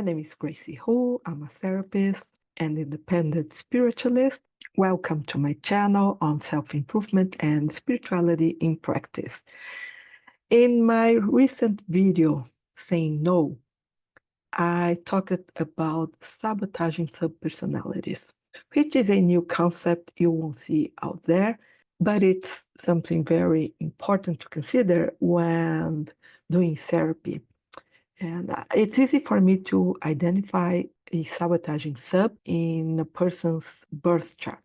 My name is Greicy. I'm a therapist and independent spiritualist. Welcome to my channel on self-improvement and spirituality in practice. In my recent video, Saying No, I talked about sabotaging subpersonalities, which is a new concept you won't see out there, but it's something very important to consider when doing therapy. And it's easy for me to identify a sabotaging sub in a person's birth chart.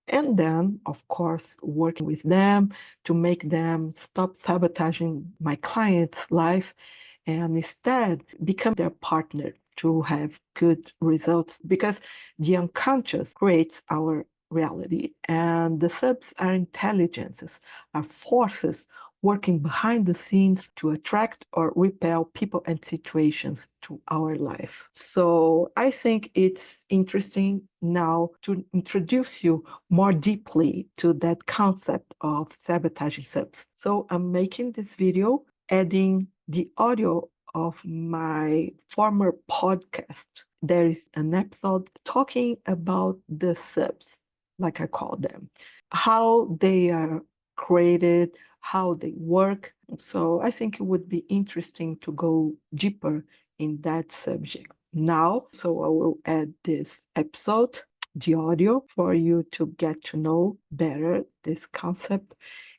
And then, of course, working with them to make them stop sabotaging my client's life and instead become their partner to have good results, because the unconscious creates our reality and the subs are intelligences, are forces working behind the scenes to attract or repel people and situations to our life. So I think it's interesting now to introduce you more deeply to that concept of sabotaging subs. So I'm making this video adding the audio of my former podcast. There is an episode talking about the subs, like I call them, how they are created, how they work. So I think it would be interesting to go deeper in that subject now. So I will add this episode, the audio, for you to get to know better this concept.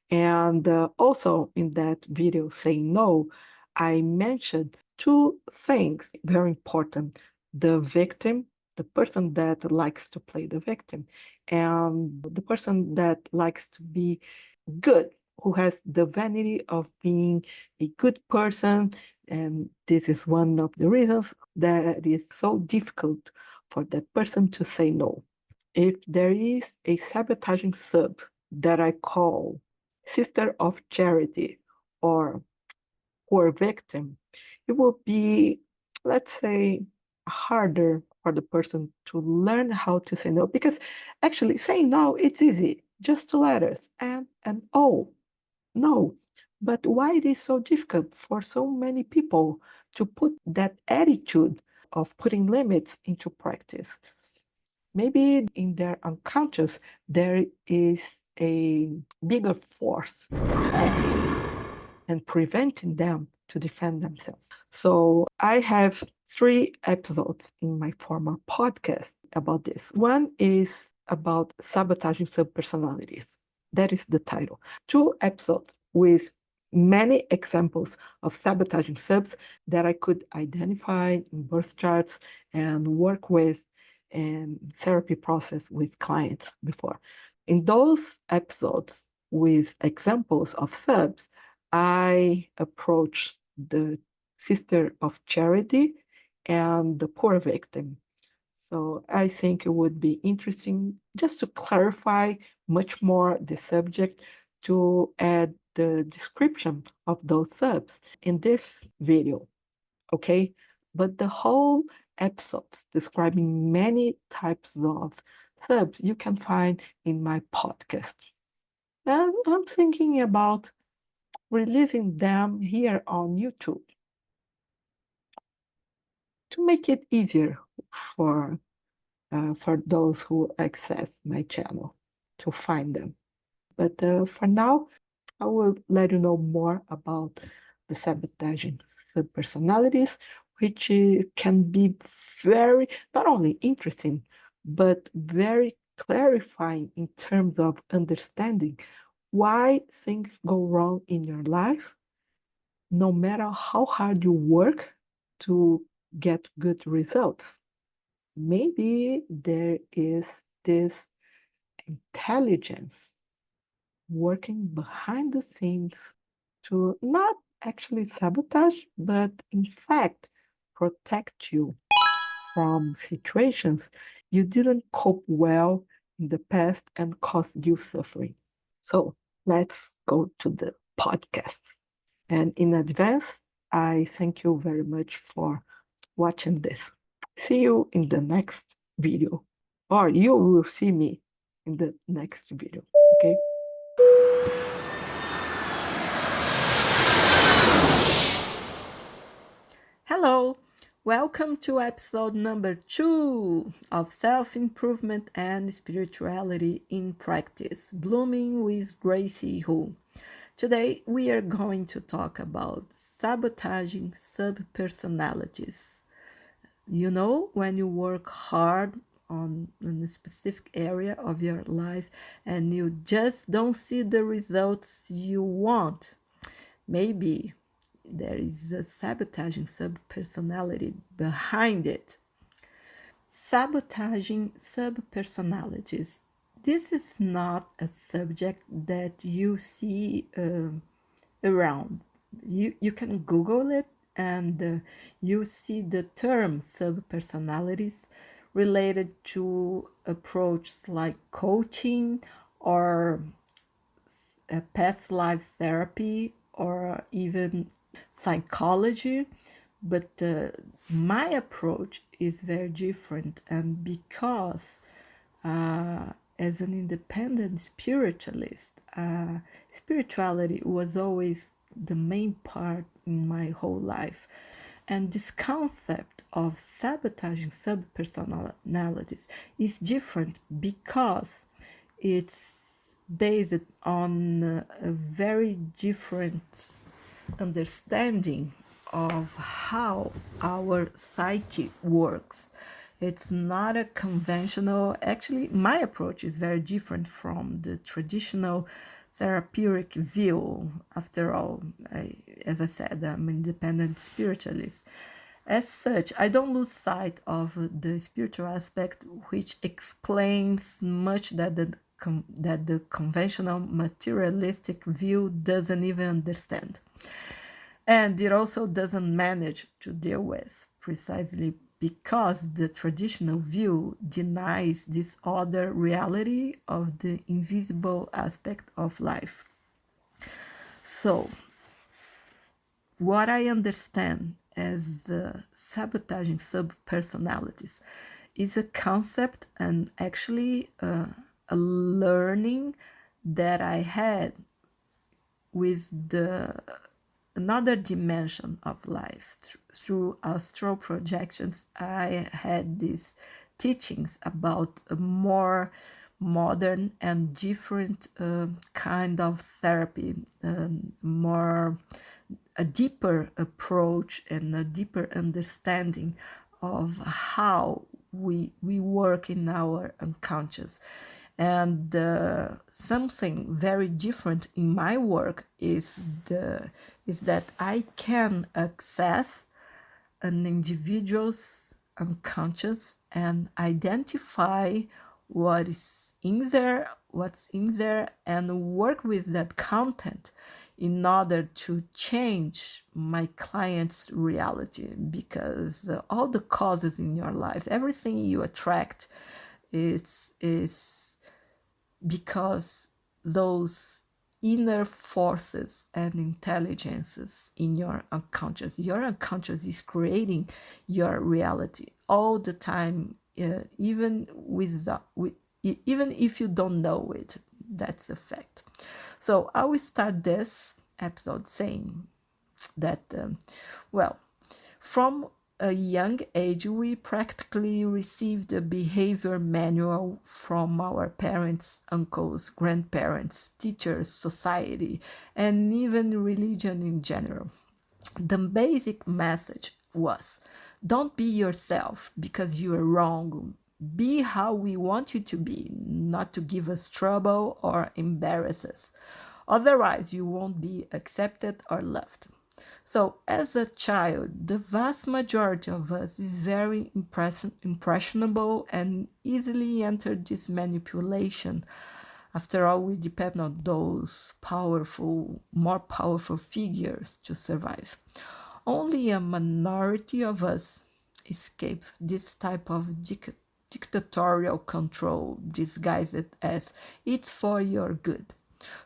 And also in that video, Saying No, I mentioned two things very important: the victim, the person that likes to play the victim, and the person that likes to be good, who has the vanity of being a good person. And this is one of the reasons that it is so difficult for that person to say no. If there is a sabotaging sub that I call Sister of Charity or poor victim, it will be, let's say, harder for the person to learn how to say no, because actually saying no, it's easy, just two letters, and oh, no. But why it is so difficult for so many people to put that attitude of putting limits into practice? Maybe in their unconscious, there is a bigger force acting and preventing them to defend themselves. So I have 3 episodes in my former podcast about this. One is about sabotaging subpersonalities. That is the title. 2 episodes with many examples of sabotaging subs that I could identify in birth charts and work with in therapy process with clients before. In those episodes with examples of subs, I approach the Sister of Charity and the poor victim. So I think it would be interesting just to clarify much more the subject, to add the description of those subs in this video, okay? But the whole episodes describing many types of subs you can find in my podcast. And I'm thinking about releasing them here on YouTube to make it easier for those who access my channel to find them. But for now, I will let you know more about the sabotaging subpersonalities, which can be very, not only interesting, but very clarifying in terms of understanding why things go wrong in your life, no matter how hard you work to get good results. Maybe there is this intelligence working behind the scenes to not actually sabotage, but in fact protect you from situations you didn't cope well in the past and caused you suffering. So let's go to the podcast. And in advance, I thank you very much for watching this. See you in the next video, or you will see me in the next video, okay? Hello! Welcome to episode number 2 of Self-Improvement and Spirituality in Practice, Blooming with Greicy Who. Today we are going to talk about sabotaging subpersonalities. You know, when you work hard on a specific area of your life and you just don't see the results you want, maybe there is a sabotaging subpersonality behind it. Sabotaging subpersonalities. This is not a subject that you see around. You can Google it and you see the term subpersonalities related to approaches like coaching or past life therapy or even psychology, but my approach is very different. And because as an independent spiritualist, spirituality was always the main part in my whole life. And this concept of sabotaging subpersonalities is different because it's based on a very different understanding of how our psyche works. It's not a conventional, actually, my approach is very different from the traditional therapeutic view. After all, as I said, I'm an independent spiritualist. As such, I don't lose sight of the spiritual aspect, which explains much that the conventional materialistic view doesn't even understand. And it also doesn't manage to deal with, precisely because the traditional view denies this other reality of the invisible aspect of life. So, what I understand as sabotaging subpersonalities is a concept and actually a learning that I had with another dimension of life. Through astral projections, I had these teachings about a more modern and different kind of therapy, a deeper approach and a deeper understanding of how we work in our unconscious. And something very different in my work is that I can access an individual's unconscious and identify what's in there, and work with that content in order to change my client's reality. Because all the causes in your life, everything you attract, is because those inner forces and intelligences in your unconscious is creating your reality all the time, even if you don't know it. That's a fact. So I will start this episode saying that from a young age, we practically received a behavior manual from our parents, uncles, grandparents, teachers, society, and even religion in general. The basic message was, don't be yourself because you are wrong. Be how we want you to be, not to give us trouble or embarrass us. Otherwise, you won't be accepted or loved. So, as a child, the vast majority of us is very impressionable and easily enter this manipulation. After all, we depend on those more powerful figures to survive. Only a minority of us escapes this type of dictatorial control disguised as it's for your good.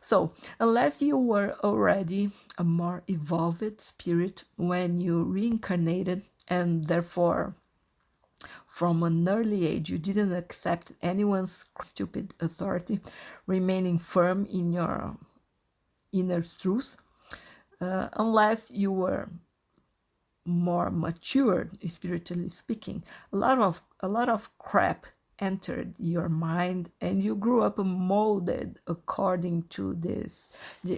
So, unless you were already a more evolved spirit when you reincarnated, and therefore from an early age you didn't accept anyone's stupid authority, remaining firm in your inner truth, unless you were more matured, spiritually speaking, a lot of crap entered your mind, and you grew up molded according to the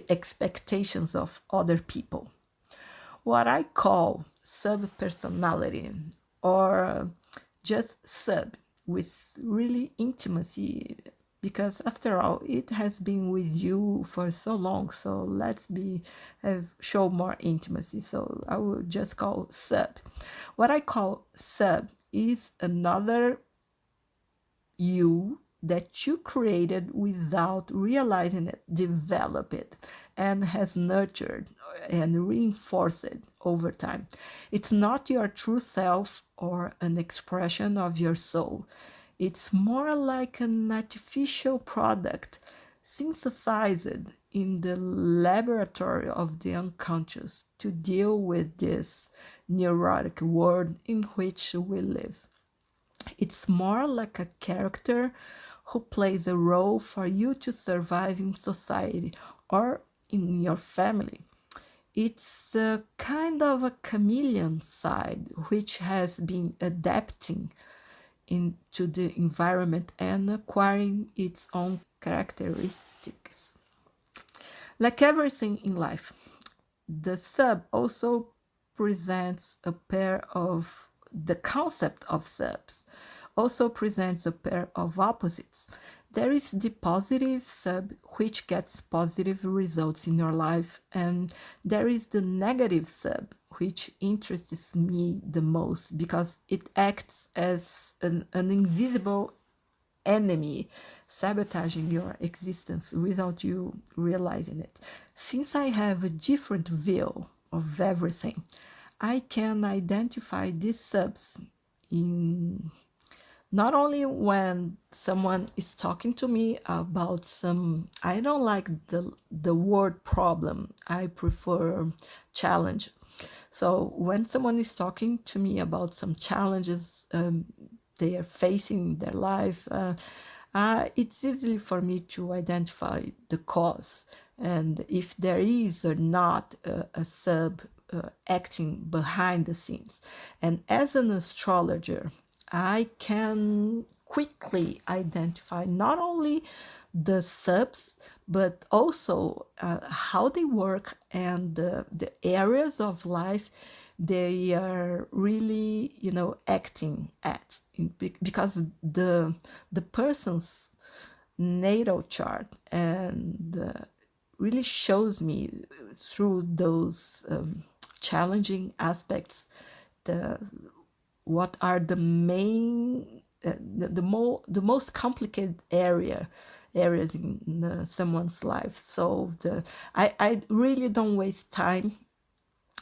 expectations of other people. What I call subpersonality, or just sub, with really intimacy, because after all, it has been with you for so long. So let's show more intimacy. So I will just call sub. What I call sub is another you that you created without realizing it, develop it, and has nurtured and reinforced it over time. It's not your true self or an expression of your soul. It's more like an artificial product synthesized in the laboratory of the unconscious to deal with this neurotic world in which we live. It's more like a character who plays a role for you to survive in society or in your family. It's a kind of a chameleon side which has been adapting into the environment and acquiring its own characteristics. Like everything in life, the sub also presents a pair of the concept of subs also presents a pair of opposites. There is the positive sub, which gets positive results in your life, and there is the negative sub, which interests me the most because it acts as an invisible enemy, sabotaging your existence without you realizing it. Since I have a different view of everything, I can identify these subs in not only when someone is talking to me about I don't like the word problem, I prefer challenge. So when someone is talking to me about some challenges they are facing in their life, it's easy for me to identify the cause and if there is or not a sub acting behind the scenes. And as an astrologer, I can quickly identify not only the subs, but also how they work and the areas of life they are really, acting at. Because the person's natal chart and really shows me through those challenging aspects what are the main the most complicated areas in someone's life. So I really don't waste time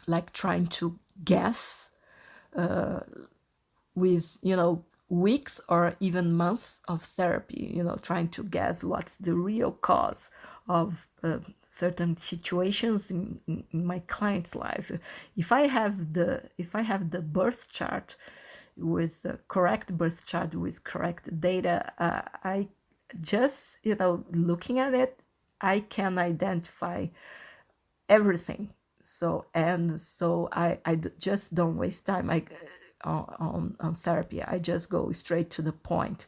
like trying to guess with weeks or even months of therapy, trying to guess what's the real cause of certain situations in my client's life. If I have the birth chart with correct birth chart with correct data, I just looking at it, I can identify everything. So I just don't waste time on therapy. I just go straight to the point,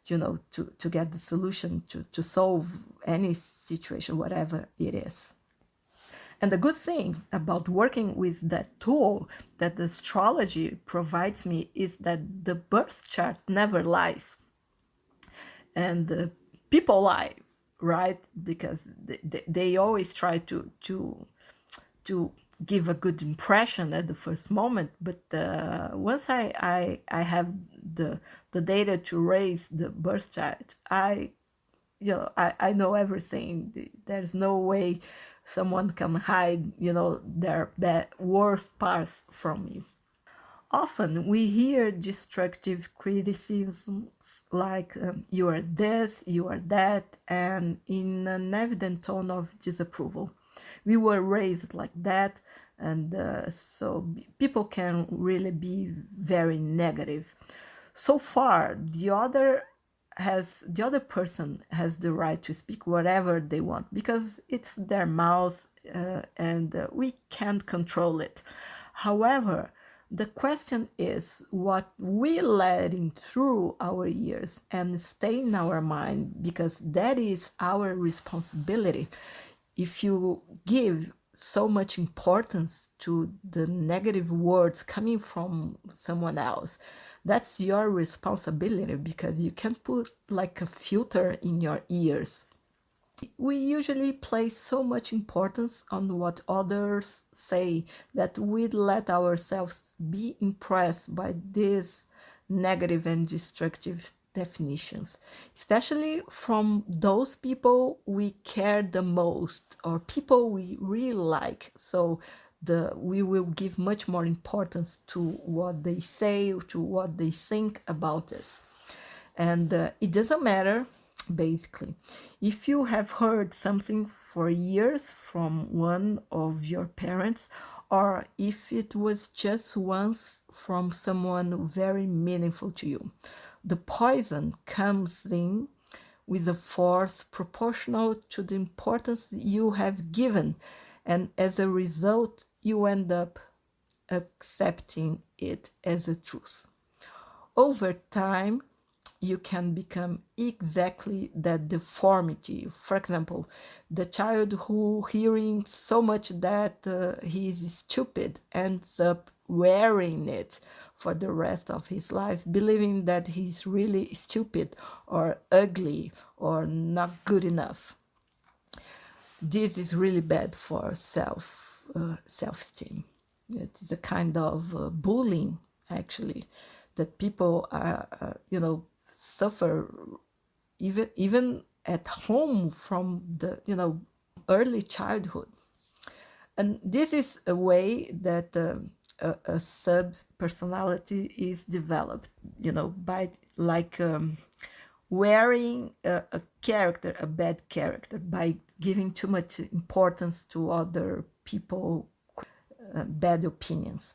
to get the solution to solve any situation, whatever it is. And the good thing about working with that tool that the astrology provides me is that the birth chart never lies. And people lie, right? Because they always try to give a good impression at the first moment. But once I have the data to raise the birth chart, I know everything. There's no way someone can hide, their worst parts from you. Often we hear destructive criticisms like you are this, you are that, and in an evident tone of disapproval. We were raised like that, and so people can really be very negative. So far, the other person has the right to speak whatever they want because it's their mouth and we can't control it. However, The question is what we let in through our ears and stay in our mind, because that is our responsibility. If you give so much importance to the negative words coming from someone else, that's your responsibility, because you can put like a filter in your ears. We usually place so much importance on what others say that we let ourselves be impressed by these negative and destructive definitions, especially from those people we care the most or people we really like. So we will give much more importance to what they say, to what they think about us. And it doesn't matter, basically, if you have heard something for years from one of your parents, or if it was just once from someone very meaningful to you. The poison comes in with a force proportional to the importance you have given, and as a result, you end up accepting it as a truth. Over time, you can become exactly that deformity. For example, the child who, hearing so much that he is stupid, ends up wearing it for the rest of his life, believing that he's really stupid or ugly or not good enough. This is really bad for self-esteem. It is a kind of bullying, actually, that people are, suffer even at home from the, early childhood. And this is a way that a sub-personality is developed, by like wearing a character, a bad character, by giving too much importance to other people, bad opinions.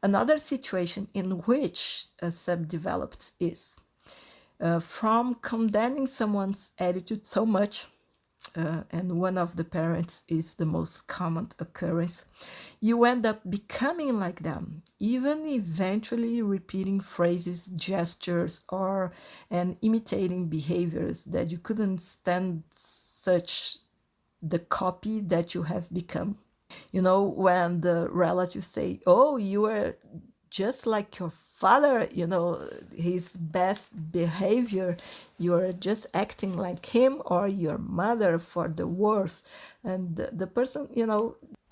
Another situation in which a sub develops is from condemning someone's attitude so much, and one of the parents is the most common occurrence, you end up becoming like them, even eventually repeating phrases, gestures, and imitating behaviors that you couldn't stand, such the copy that you have become. When the relatives say, oh, you are just like your father, his best behavior, you're just acting like him, or your mother for the worst. And the person,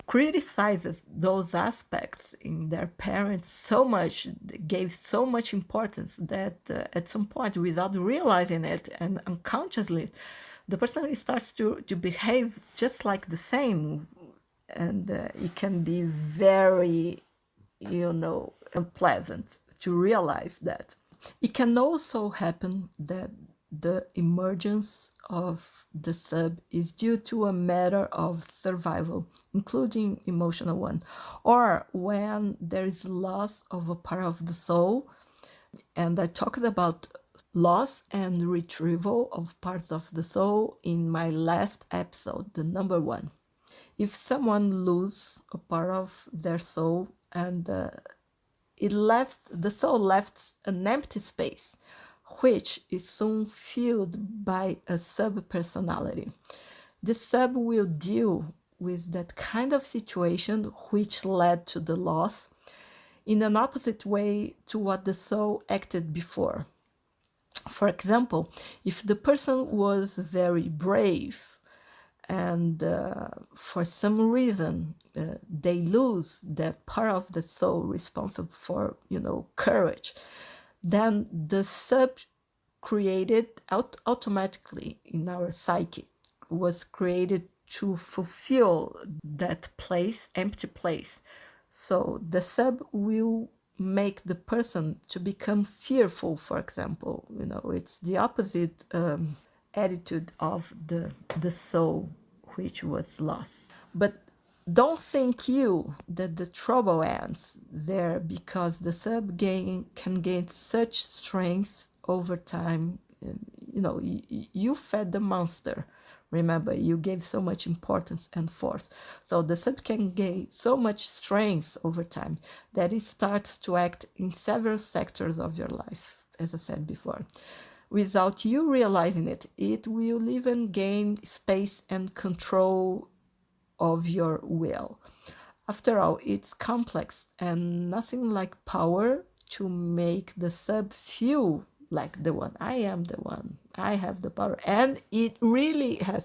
criticizes those aspects in their parents so much, gave so much importance that at some point, without realizing it and unconsciously, the person starts to behave just like the same. And it can be very, unpleasant to realize that. It can also happen that the emergence of the sub is due to a matter of survival, including emotional one, or when there is loss of a part of the soul. And I talked about loss and retrieval of parts of the soul in my last episode, the number 1. If someone loses a part of their soul and the soul left an empty space, which is soon filled by a sub-personality. The sub will deal with that kind of situation which led to the loss in an opposite way to what the soul acted before. For example, if the person was very brave and for some reason they lose that part of the soul responsible for, courage, then the sub created automatically in our psyche was created to fulfill that place, empty place. So the sub will make the person to become fearful, for example. It's the opposite attitude of the soul which was lost. But don't think you that the trouble ends there, because the sub can gain such strength over time. You fed the monster, Remember, you gave so much importance and force. So the sub can gain so much strength over time that it starts to act in several sectors of your life, as I said before. Without you realizing it, it will even gain space and control of your will. After all, it's complex and nothing like power to make the sub feel like the one. I am the one. I have the power. And it really has.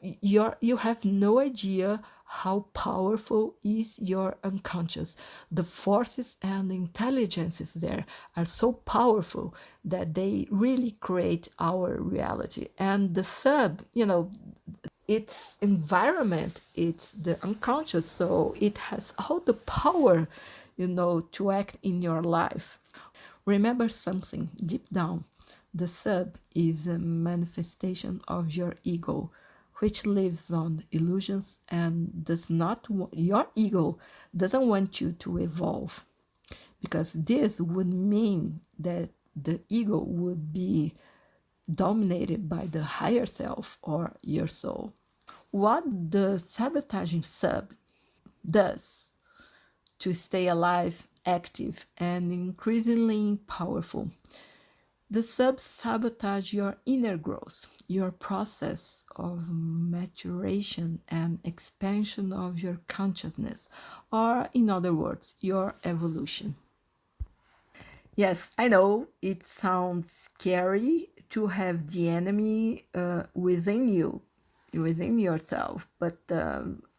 You have no idea how powerful is your unconscious. The forces and intelligences there are so powerful that they really create our reality. And the sub, its environment, it's the unconscious, so it has all the power, to act in your life. Remember something deep down. The sub is a manifestation of your ego, which lives on illusions and does not your ego doesn't want you to evolve, because this would mean that the ego would be dominated by the higher self or your soul. What the sabotaging sub does to stay alive, active, and increasingly powerful. The sub sabotage your inner growth, your process of maturation and expansion of your consciousness, or in other words, your evolution. Yes, I know it sounds scary to have the enemy within you, within yourself, but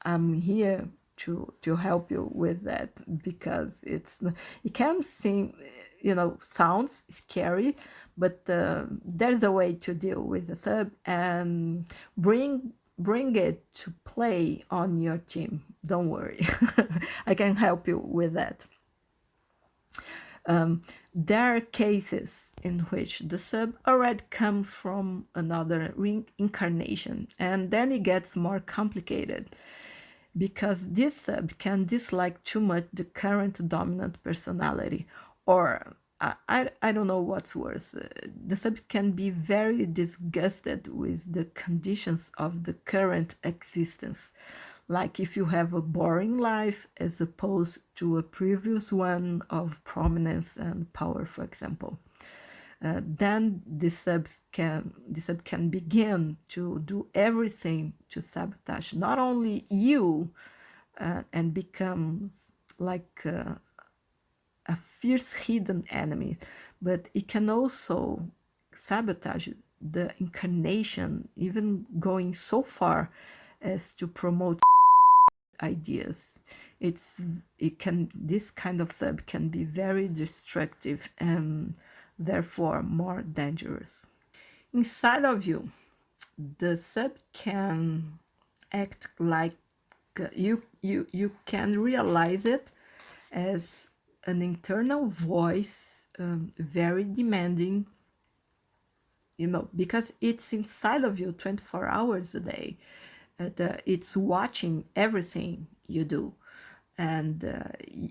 I'm here to help you with that, because it can seem, sounds scary, but there's a way to deal with the sub and bring it to play on your team. Don't worry. I can help you with that. There are cases in which the sub already comes from another reincarnation, and then it gets more complicated, because this sub can dislike too much the current dominant personality, or I don't know what's worse. The sub can be very disgusted with the conditions of the current existence. Like if you have a boring life as opposed to a previous one of prominence and power, for example. Then the sub can begin to do everything to sabotage not only you, and becomes like a fierce hidden enemy, but it can also sabotage the incarnation, even going so far as to promote ideas. This kind of sub can be very destructive and therefore more dangerous. Inside of you, the sub can act like you can realize it as an internal voice, very demanding, because it's inside of you 24 hours a day. It's watching everything you do, and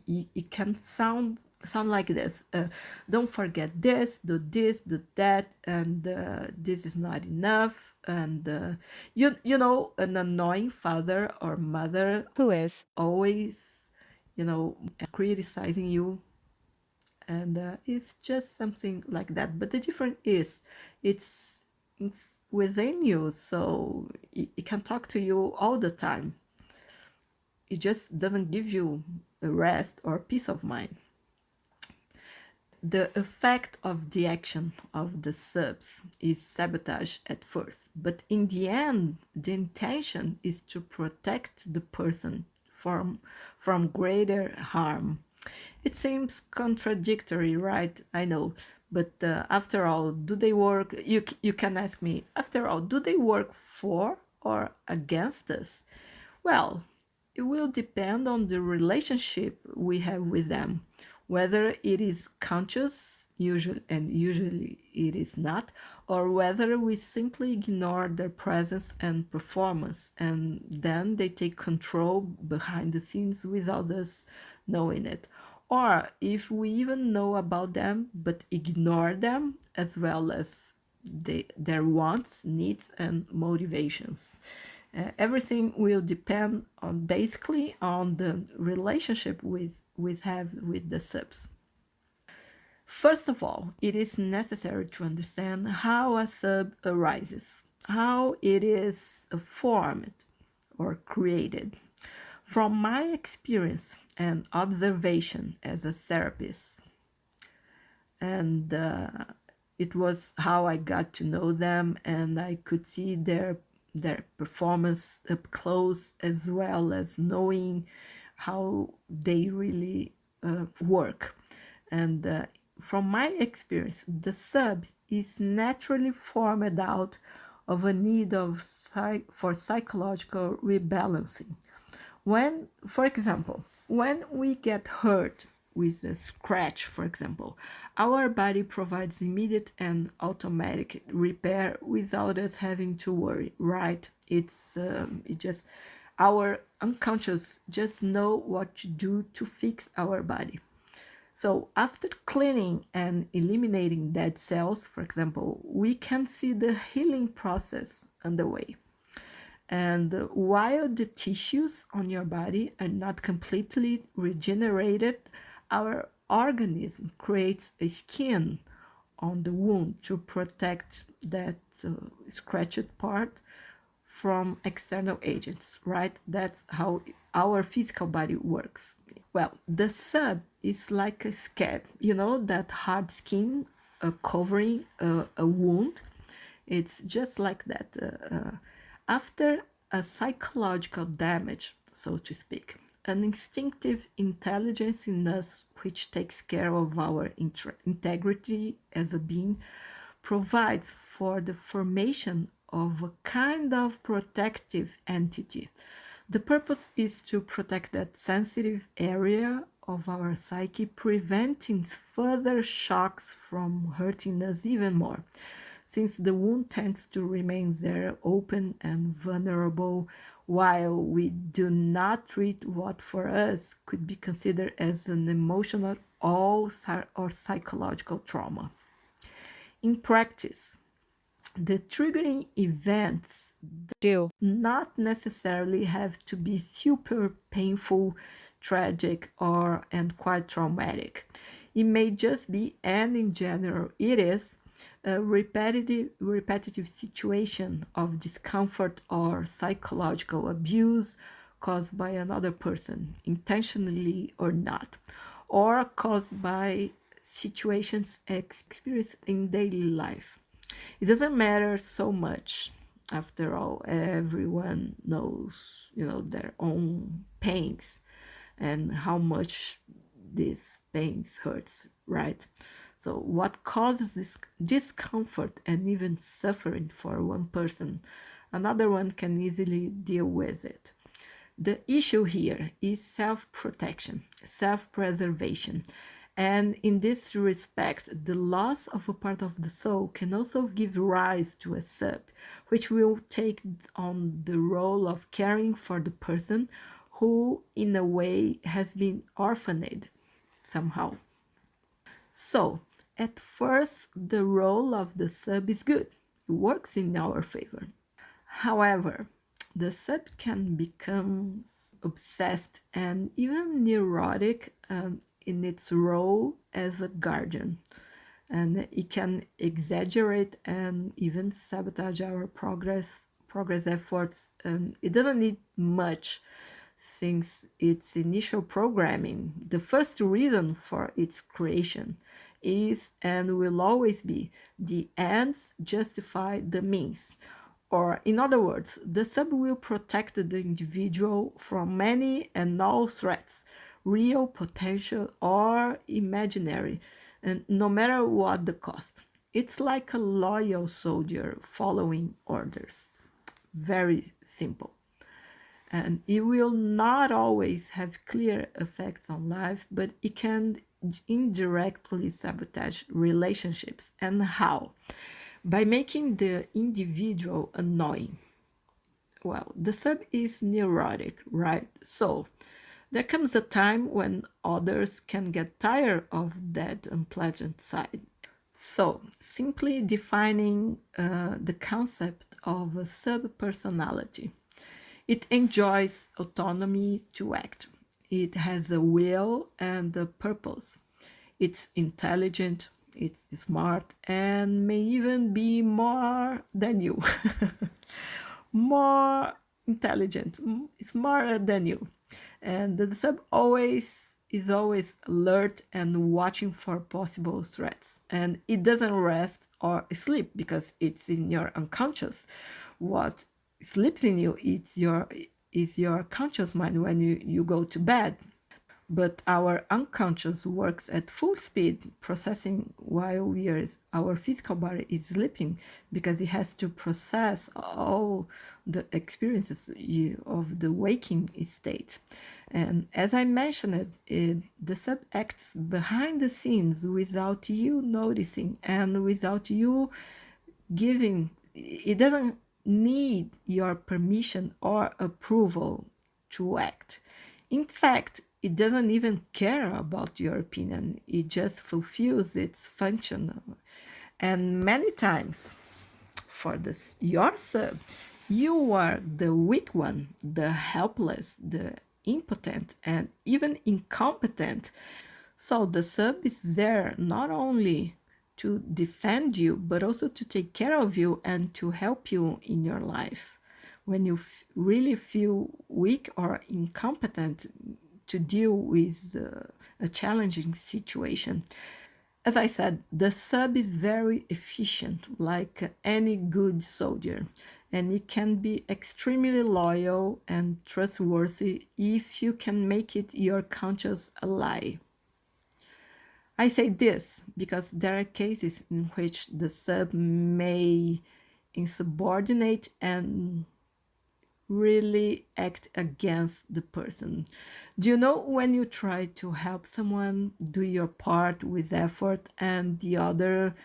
it can sound like this. Don't forget this, do that, and this is not enough. And an annoying father or mother Who is always, criticizing you, and it's just something like that. But the difference is, it's within you, so it can talk to you all the time. It just doesn't give you a rest or peace of mind. The effect of the action of the subs is sabotage at first, but in the end, the intention is to protect the person from greater harm. It seems contradictory, right? I know. But after all, do they work? You can ask me, after all, do they work for or against us? Well, it will depend on the relationship we have with them, whether it is conscious, usually it is not, or whether we simply ignore their presence and performance, and then they take control behind the scenes without us knowing it. Or if we even know about them but ignore them, as well as their wants, needs, and motivations. Everything will depend on basically on the relationship we have with the subs. First of all, it is necessary to understand how a sub arises, how it is formed or created. From my experience and observation as a therapist, and it was how I got to know them, and I could see their performance up close, as well as knowing how they really work. And from my experience, the sub is naturally formed out of a need for psychological rebalancing. When, for example, when we get hurt with a scratch, for example, our body provides immediate and automatic repair without us having to worry, right? It just, our unconscious just know what to do to fix our body. So after cleaning and eliminating dead cells, for example, we can see the healing process underway. And while the tissues on your body are not completely regenerated, our organism creates a skin on the wound to protect that scratched part from external agents, right? That's how our physical body works. Well, the sub is like a scab, that hard skin covering a wound. It's just like that. After a psychological damage, so to speak, an instinctive intelligence in us which takes care of our integrity as a being provides for the formation of a kind of protective entity. The purpose is to protect that sensitive area of our psyche, preventing further shocks from hurting us even more, since the wound tends to remain there open and vulnerable while we do not treat what for us could be considered as an emotional or psychological trauma. In practice, the triggering events do not necessarily have to be super painful, tragic, and quite traumatic. It may just be, and in general it is, a repetitive situation of discomfort or psychological abuse caused by another person, intentionally or not, or caused by situations experienced in daily life. It doesn't matter so much. After all, everyone knows, their own pains and how much these pains hurts, right? So what causes this discomfort and even suffering for one person, another one can easily deal with it. The issue here is self-protection, self-preservation. And in this respect, the loss of a part of the soul can also give rise to a sub, which will take on the role of caring for the person who, in a way, has been orphaned somehow. So, at first, the role of the sub is good. It works in our favor. However, the sub can become obsessed and even neurotic in its role as a guardian. And it can exaggerate and even sabotage our progress efforts. And it doesn't need much since its initial programming. The first reason for its creation is and will always be the ends justify the means. Or in other words, the sub will protect the individual from many and all threats, real, potential, or imaginary, and no matter what the cost. It's like a loyal soldier following orders. Very simple. And it will not always have clear effects on life, but it can indirectly sabotage relationships. And how? By making the individual annoying. Well, the sub is neurotic, right? So there comes a time when others can get tired of that unpleasant side. So, simply defining the concept of a subpersonality. It enjoys autonomy to act. It has a will and a purpose. It's intelligent, it's smart, and may even be more than you. More intelligent, smarter than you. And the sub always is always alert and watching for possible threats. And it doesn't rest or sleep because it's in your unconscious. What sleeps in you is your conscious mind when you go to bed. But our unconscious works at full speed, processing while our physical body is sleeping, because it has to process all the experiences of the waking state. And as I mentioned, the sub acts behind the scenes without you noticing and without you giving. It doesn't need your permission or approval to act. In fact, it doesn't even care about your opinion. It just fulfills its function. And many times, for your sub, you are the weak one, the helpless, the impotent, and even incompetent. So the sub is there not only to defend you, but also to take care of you and to help you in your life. When you really feel weak or incompetent to deal with a challenging situation. As I said, the sub is very efficient, like any good soldier, and it can be extremely loyal and trustworthy if you can make it your conscious ally. I say this because there are cases in which the sub may insubordinate and really act against the person. Do you know when you try to help someone do your part with effort and the other,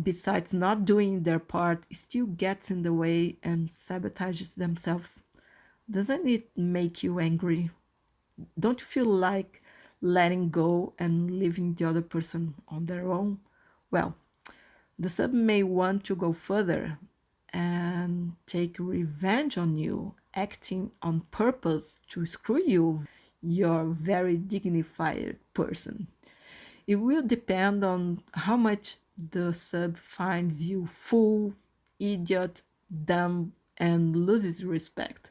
besides not doing their part, still gets in the way and sabotages themselves? Doesn't it make you angry? Don't you feel like letting go and leaving the other person on their own? Well, the sub may want to go further and take revenge on you, acting on purpose to screw you, your very dignified person. It will depend on how much the sub finds you fool, idiot, dumb, and loses respect.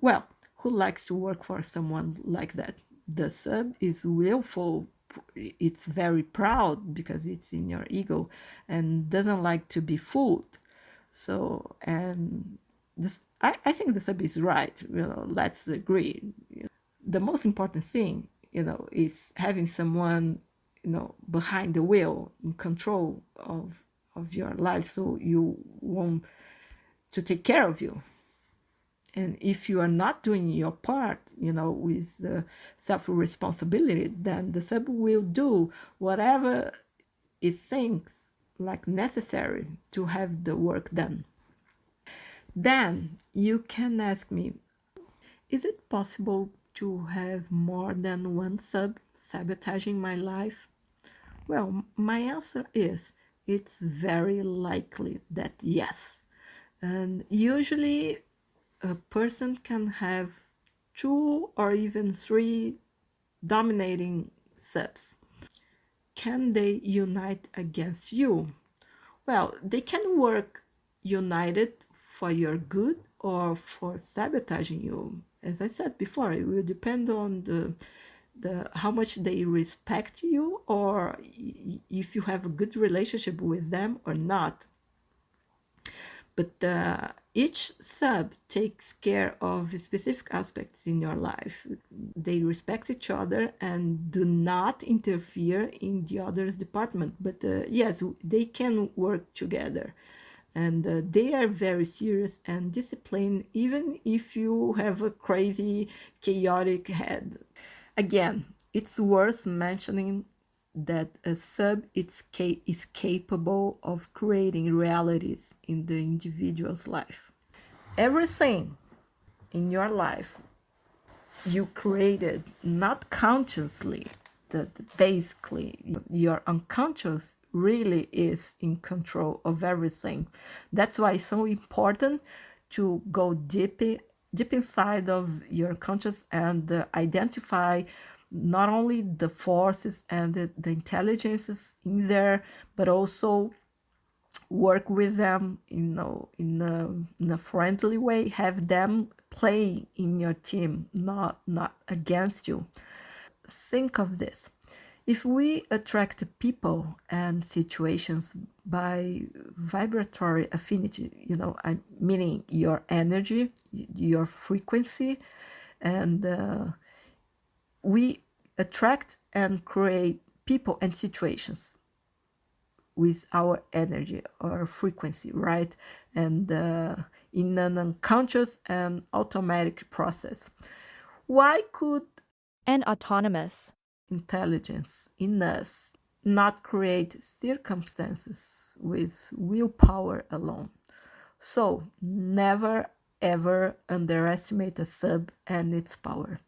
Well, who likes to work for someone like that? The sub is willful, it's very proud because it's in your ego and doesn't like to be fooled. So, and this, I think the sub is right, let's agree. The most important thing, is having someone, behind the wheel, in control of your life, so you want to take care of you. And if you are not doing your part, with self-responsibility, then the sub will do whatever it thinks like necessary to have the work done. Then you can ask me, is it possible to have more than one sub sabotaging my life? Well, my answer is it's very likely that yes. And usually a person can have 2 or even 3 dominating subs. Can they unite against you? Well, they can work united for your good or for sabotaging you. As I said before, it will depend on the how much they respect you, or if you have a good relationship with them or not. But each sub takes care of specific aspects in your life. They respect each other and do not interfere in the other's department. But yes, they can work together. And they are very serious and disciplined, even if you have a crazy, chaotic head. Again, it's worth mentioning that a sub is capable of creating realities in the individual's life. Everything in your life you created not consciously, that basically your unconscious really is in control of everything. That's why it's so important to go deep inside of your conscious and identify not only the forces and the intelligences in there, but also work with them, in a friendly way. Have them play in your team, not against you. Think of this. If we attract people and situations by vibratory affinity, meaning your energy, your frequency, and we attract and create people and situations with our energy or frequency, right? And in an unconscious and automatic process. Why could and autonomous intelligence in us not create circumstances with willpower alone? So never ever underestimate a sub and its power.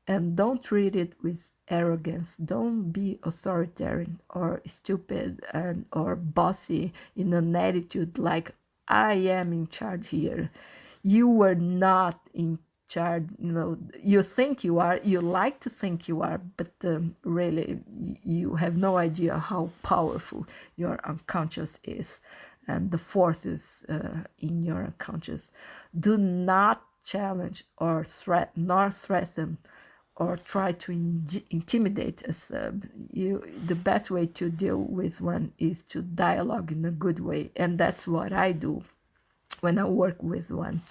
And don't treat it with arrogance. Don't be authoritarian or stupid or bossy in an attitude like, I am in charge here. You were not in charge. You think you are, you like to think you are, but really you have no idea how powerful your unconscious is and the forces in your unconscious. Do not challenge or threaten or try to intimidate a sub. The best way to deal with one is to dialogue in a good way, and that's what I do when I work with one.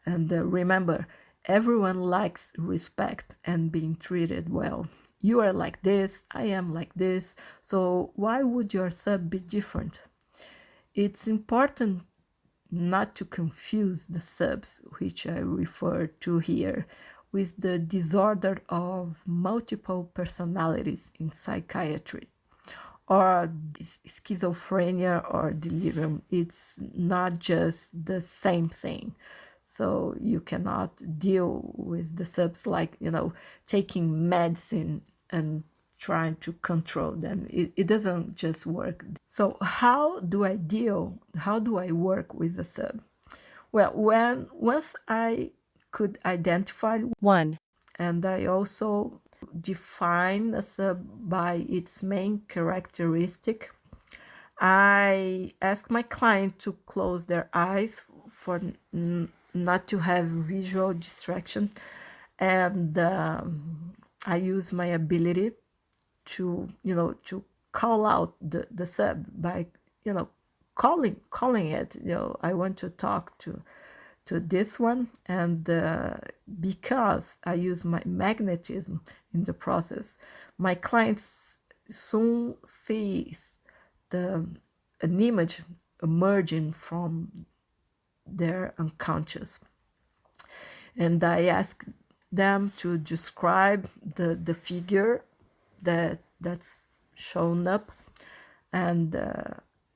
And remember, everyone likes respect and being treated well. You are like this, I am like this, so why would your sub be different? It's important not to confuse the subs, which I refer to here, with the disorder of multiple personalities in psychiatry, or schizophrenia or delirium. It's not just the same thing. So you cannot deal with the subs like, taking medicine and trying to control them. It doesn't just work. So how do I work with the sub? Well, once I could identify 1. and I also define a sub by its main characteristic, I ask my client to close their eyes for not to have visual distraction, and I use my ability to call out the sub by calling it. I want to talk to this one, and because I use my magnetism in the process, my clients soon sees an image emerging from their unconscious, and I ask them to describe the figure that's shown up, and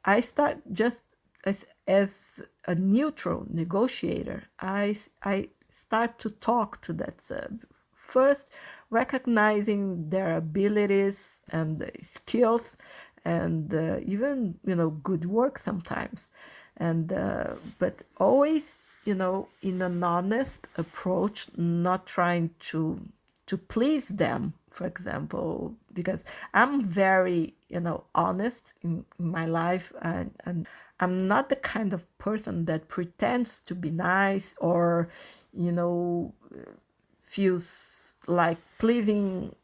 I start just as a neutral negotiator. I start to talk to that sub, first recognizing their abilities and skills, and even good work sometimes, and but always in an honest approach, not trying to please them, for example, because I'm very honest in my life, and I'm not the kind of person that pretends to be nice or feels like pleasing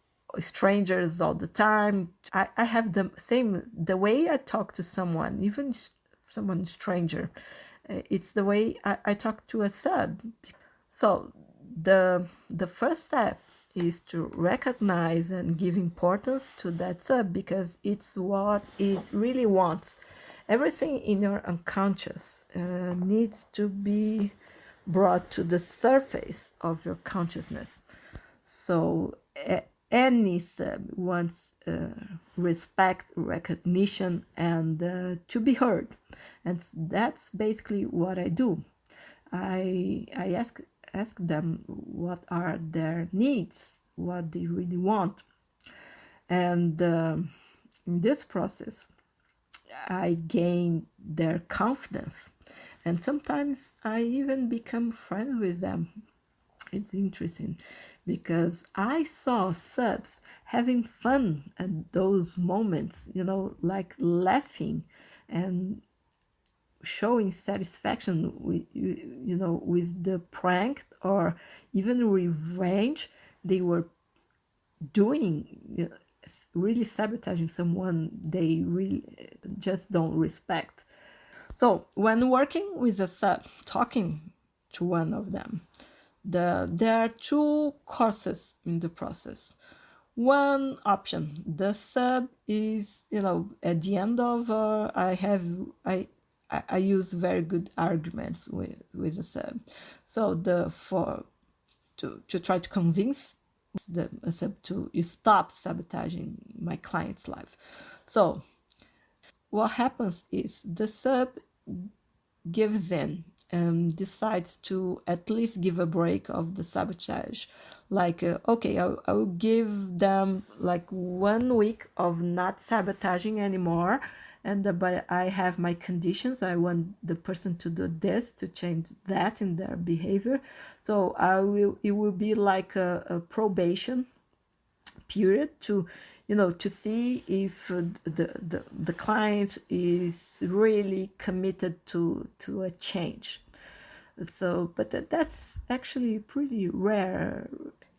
strangers all the time. I have the way I talk to someone, even someone stranger, it's the way I talk to a sub. So the first step is to recognize and give importance to that sub, because it's what it really wants. Everything in your unconscious needs to be brought to the surface of your consciousness. So any sub wants respect, recognition, and to be heard. And that's basically what I do. I ask them what are their needs, what they really want, and In this process, I gain their confidence, and sometimes I even become friends with them. It's interesting because I saw subs having fun at those moments, like laughing and showing satisfaction with the prank or even revenge they were doing, really sabotaging someone they really just don't respect. So when working with a sub, talking to one of them, there are two courses in the process. One option, the sub is, at the end of I use very good arguments with the sub. So to try to convince the sub to you stop sabotaging my client's life. So what happens is the sub gives in and decides to at least give a break of the sabotage. Like, okay, I'll give them like 1 week of not sabotaging anymore. But I have my conditions. I want the person to do this, to change that in their behavior. So it will be like a probation period to see if the client is really committed to a change. So but that's actually pretty rare.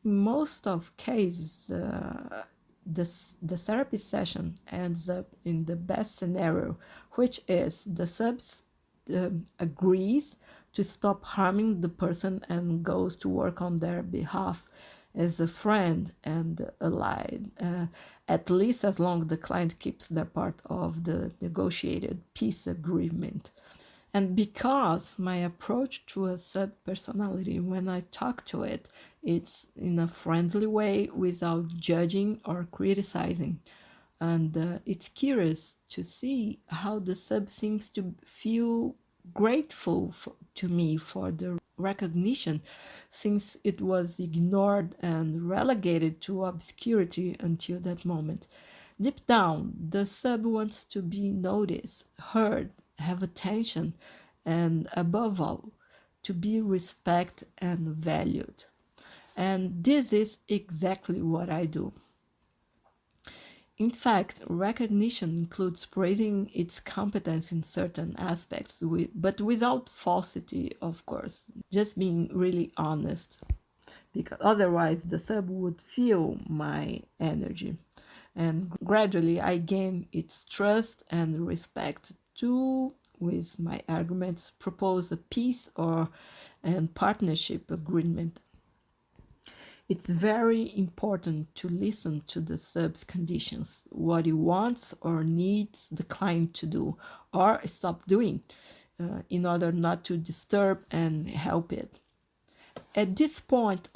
Most of cases, the therapy session ends up in the best scenario, which is the subs agrees to stop harming the person and goes to work on their behalf as a friend and ally, at least as long as the client keeps their part of the negotiated peace agreement. And because my approach to a subpersonality, when I talk to it, it's in a friendly way without judging or criticizing. And it's curious to see how the sub seems to feel grateful to me for the recognition, since it was ignored and relegated to obscurity until that moment. Deep down, the sub wants to be noticed, heard, have attention, and above all, to be respected and valued. And this is exactly what I do. In fact, recognition includes praising its competence in certain aspects, but without falsity, of course, just being really honest, because otherwise the sub would feel my energy. And gradually I gain its trust and respect to, with my arguments, propose a peace and partnership agreement. It's very important to listen to the sub's conditions, what he wants or needs the client to do or stop doing, in order not to disturb and help it. At this point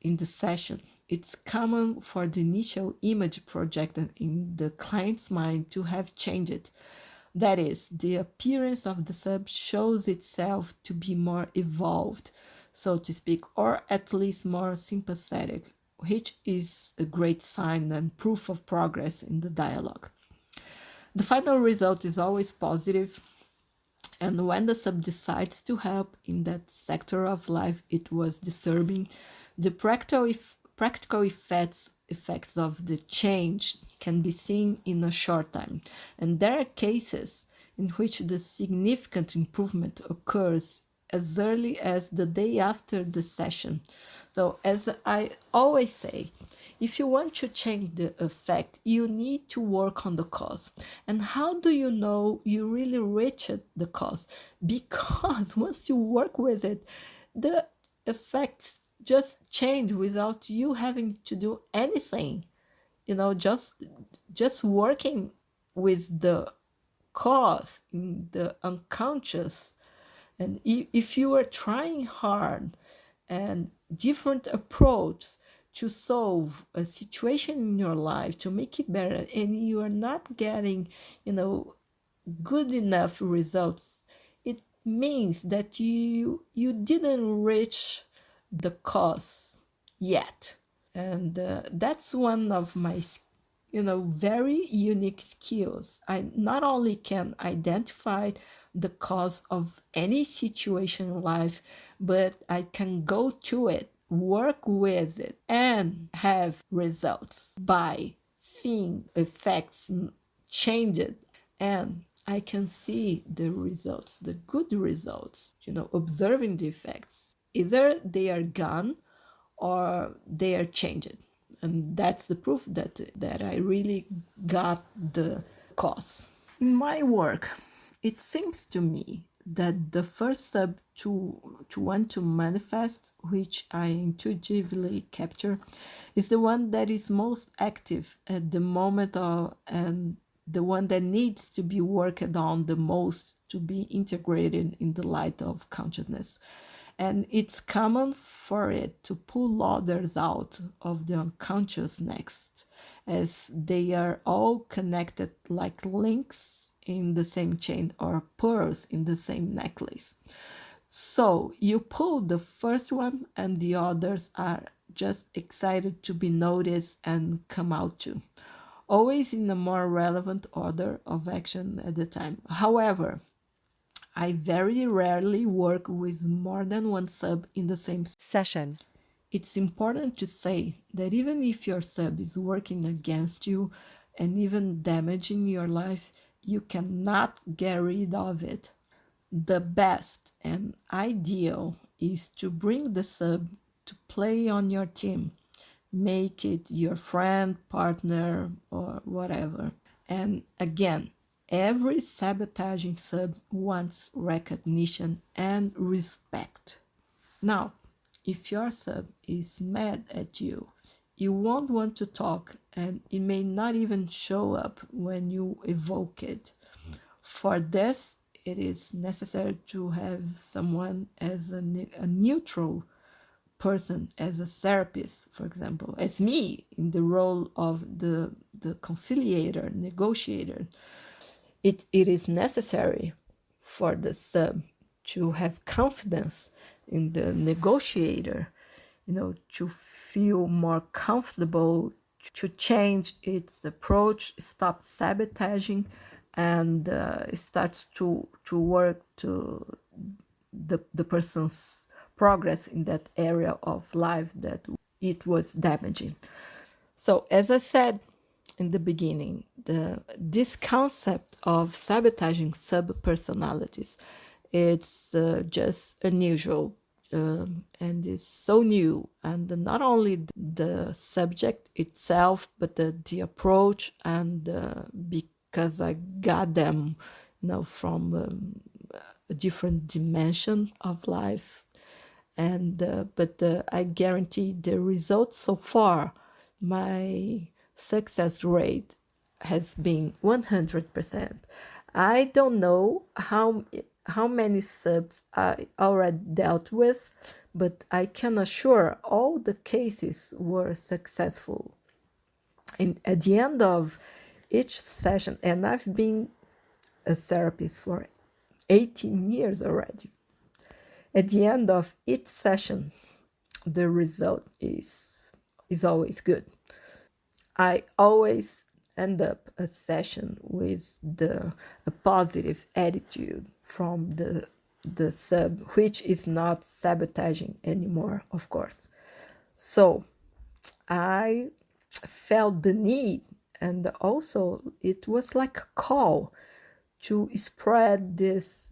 in the session, it's common for the initial image projected in the client's mind to have changed. That is, the appearance of the sub shows itself to be more evolved, so to speak, or at least more sympathetic, which is a great sign and proof of progress in the dialogue. The final result is always positive, and when the sub decides to help in that sector of life it was disturbing, the practical effects of the change can be seen in a short time. And there are cases in which the significant improvement occurs as early as the day after the session. So as I always say, if you want to change the effect, you need to work on the cause. And how do you know you really reached the cause? Because once you work with it, the effects just change without you having to do anything. Just working with the cause in the unconscious. And if you are trying hard and different approach to solve a situation in your life to make it better, and you are not getting good enough results, it means that you didn't reach the cause yet. And that's one of my very unique skills. I not only can identify the cause of any situation in life, but I can go to it, work with it, and have results by seeing effects changed. And I can see the results, the good results, observing the effects. Either they are gone or they are changed. And that's the proof that I really got the cause. In my work, it seems to me that the first sub to want to manifest, which I intuitively capture, is the one that is most active at the moment of, and the one that needs to be worked on the most to be integrated in the light of consciousness. And it's common for it to pull others out of the unconscious next, as they are all connected like links in the same chain or pearls in the same necklace. So you pull the first one, and the others are just excited to be noticed and come out too, always in a more relevant order of action at the time. However, I very rarely work with more than one sub in the same session. It's important to say that even if your sub is working against you and even damaging your life, you cannot get rid of it. The best and ideal is to bring the sub to play on your team. Make it your friend, partner, or whatever. And again, every sabotaging sub wants recognition and respect. Now, if your sub is mad at you, you won't want to talk, and it may not even show up when you evoke it. For this, it is necessary to have someone as a neutral person, as a therapist, for example, as me in the role of the conciliator, negotiator. It is necessary for the sub to have confidence in the negotiator, to feel more comfortable, to change its approach, stop sabotaging, and starts to work to the person's progress in that area of life that it was damaging. So, as I said in the beginning, this concept of sabotaging subpersonalities, it's just unusual, and it's so new. And not only the subject itself, but the approach, and because I got them, from a different dimension of life. And but I guarantee the results so far, my success rate has been 100%. I don't know how many subs I already dealt with, but I can assure all the cases were successful. And at the end of each session, and I've been a therapist for 18 years already, at the end of each session, the result is always good. I always end up a session with a positive attitude from the sub, which is not sabotaging anymore, of course. So I felt the need, and also it was like a call to spread this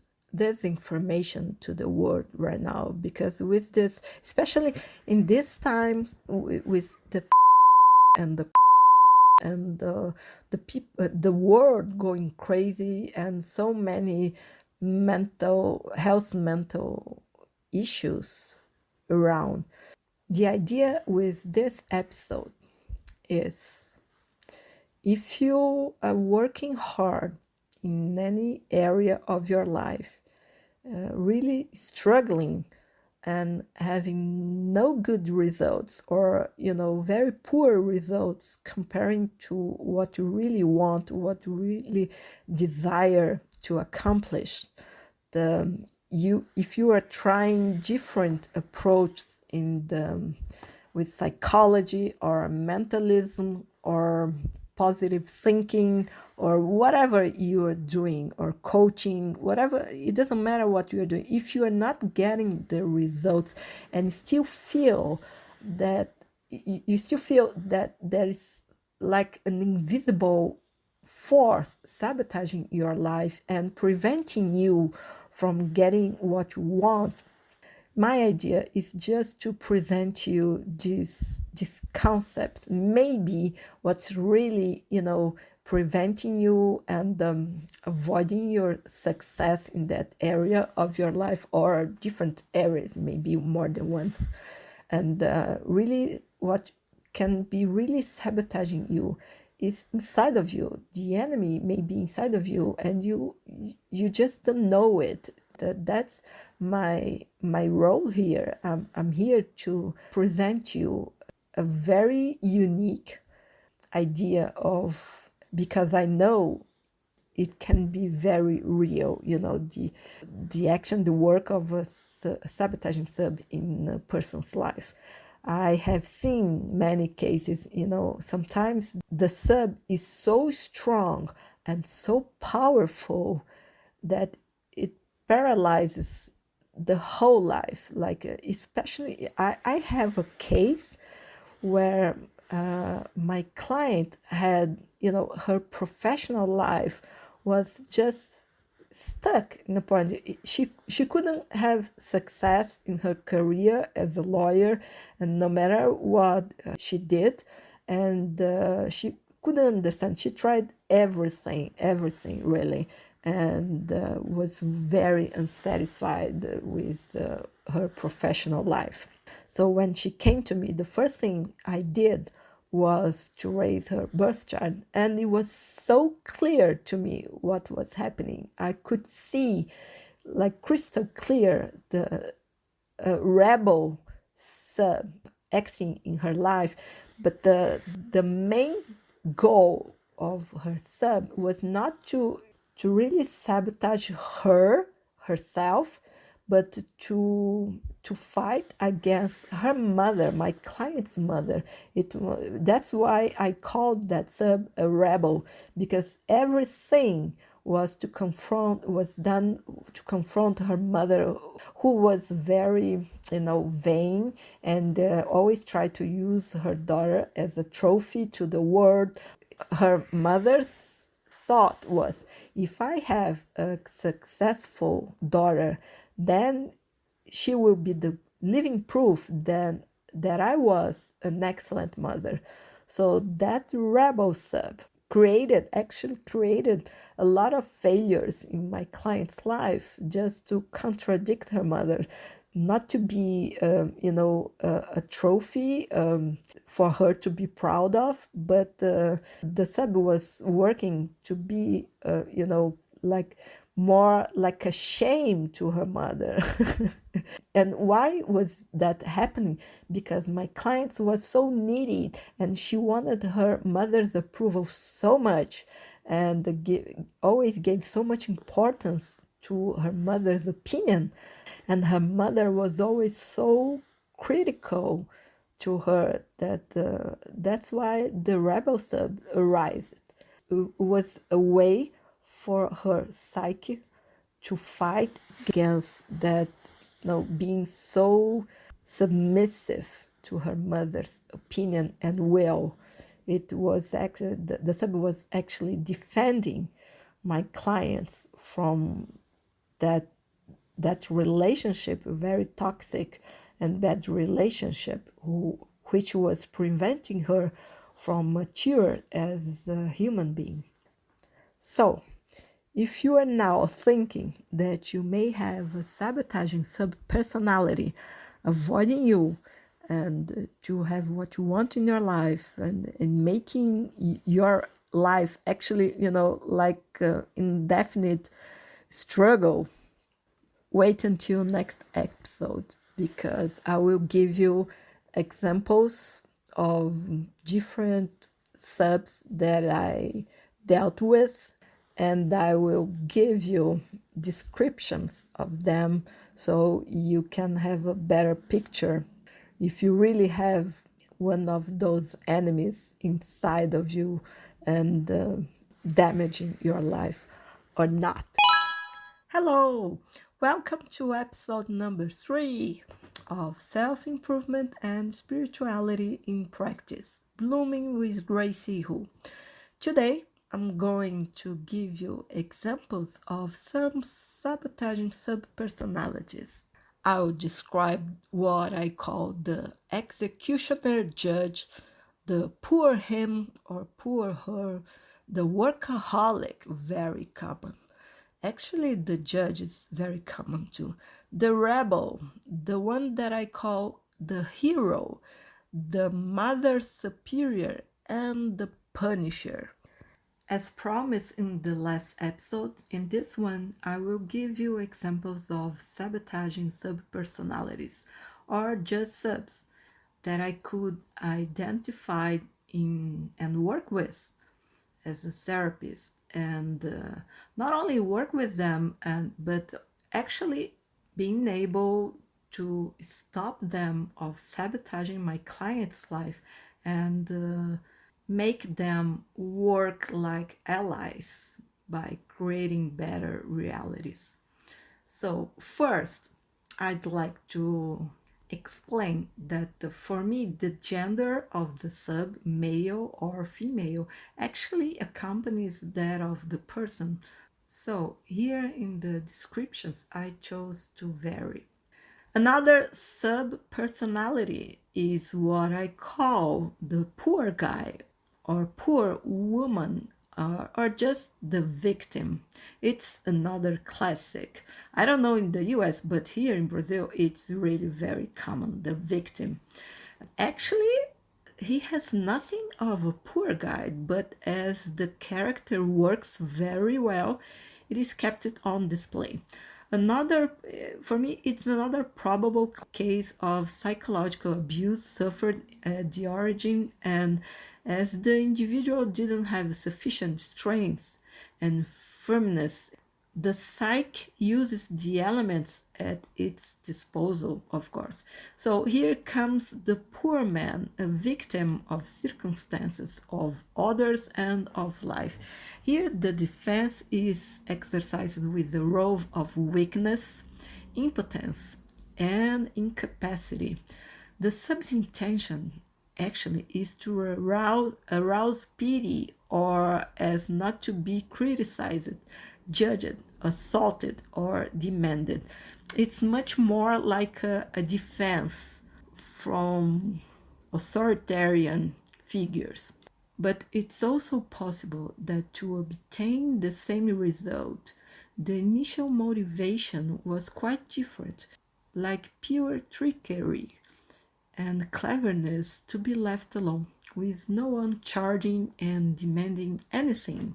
information to the world right now, because with this, especially in these times, with the and the people, the world going crazy, and so many mental issues around. The idea with this episode is, if you are working hard in any area of your life, really struggling and having no good results, or very poor results comparing to what you really want, what you really desire to accomplish, if you are trying different approaches with psychology or mentalism or positive thinking or whatever you are doing, or coaching, whatever, it doesn't matter what you are doing. If you are not getting the results and still feel that you still feel that there is like an invisible force sabotaging your life and preventing you from getting what you want, my idea is just to present you this concept. Maybe what's really, preventing you and avoiding your success in that area of your life, or different areas, maybe more than one. And really, what can be really sabotaging you is inside of you. The enemy may be inside of you, and you just don't know it. That's my role here. I'm here to present you a very unique idea of, because I know it can be very real, the action, the work of a sabotaging sub in a person's life. I have seen many cases, sometimes the sub is so strong and so powerful that it paralyzes the whole life. Like, especially, I have a case where my client had, her professional life was just stuck in a point. She couldn't have success in her career as a lawyer, and no matter what she did, and she couldn't understand. She tried everything really, and was very unsatisfied with her professional life. So when she came to me, the first thing I did was to raise her birth chart, and it was so clear to me what was happening. I could see, like crystal clear, the rebel sub acting in her life. But the main goal of her sub was not to really sabotage herself, but to fight against her mother, my client's mother. That's why I called that sub a rebel, because everything was done to confront her mother, who was very, vain, and always tried to use her daughter as a trophy to the world. Her mother's thought was, if I have a successful daughter, then she will be the living proof then that I was an excellent mother. So that rebel sub actually created a lot of failures in my client's life, just to contradict her mother, not to be, a trophy for her to be proud of, but the sub was working to be, like more like a shame to her mother. And why was that happening? Because my client was so needy, and she wanted her mother's approval so much, and always gave so much importance to her mother's opinion. And her mother was always so critical to her that that's why the rebel sub arose. It was a way for her psyche to fight against that, being so submissive to her mother's opinion and will. It was actually, the sub was actually defending my clients from that relationship, very toxic and bad relationship, which was preventing her from mature as a human being. So, if you are now thinking that you may have a sabotaging subpersonality avoiding you and to have what you want in your life, and making your life actually, like indefinite struggle, wait until next episode, because I will give you examples of different subs that I dealt with, and I will give you descriptions of them so you can have a better picture. If you really have one of those enemies inside of you and damaging your life or not. Hello, welcome to episode number 3 of Self Improvement and Spirituality in Practice, Blooming with Greicy. Today, I'm going to give you examples of some sabotaging subpersonalities. I'll describe what I call the executioner judge, the poor him or poor her, the workaholic, very common. Actually, the judge is very common too. The rebel, the one that I call the hero, the mother superior, and the punisher. As promised in the last episode, in this one I will give you examples of sabotaging subpersonalities or just subs that I could identify in and work with as a therapist, and not only work with them but actually being able to stop them of sabotaging my client's life and make them work like allies by creating better realities. So first, I'd like to explain that for me, the gender of the sub, male or female, actually accompanies that of the person. So here in the descriptions, I chose to vary. Another sub-personality is what I call the poor guy or poor woman, or just the victim. It's another classic. I don't know in the US, but here in Brazil, it's really very common, the victim. Actually, he has nothing of a poor guy, but as the character works very well, it is kept on display. Another, for me, it's another probable case of psychological abuse suffered at the origin, and as the individual didn't have sufficient strength and firmness, the psyche uses the elements at its disposal, of course. So here comes the poor man, a victim of circumstances, of others, and of life. Here the defense is exercised with the role of weakness, impotence, and incapacity. The sub's intention actually is to arouse pity or as not to be criticized, judged, assaulted, or demanded. It's much more like a defense from authoritarian figures. But it's also possible that to obtain the same result, the initial motivation was quite different, like pure trickery and cleverness to be left alone, with no one charging and demanding anything.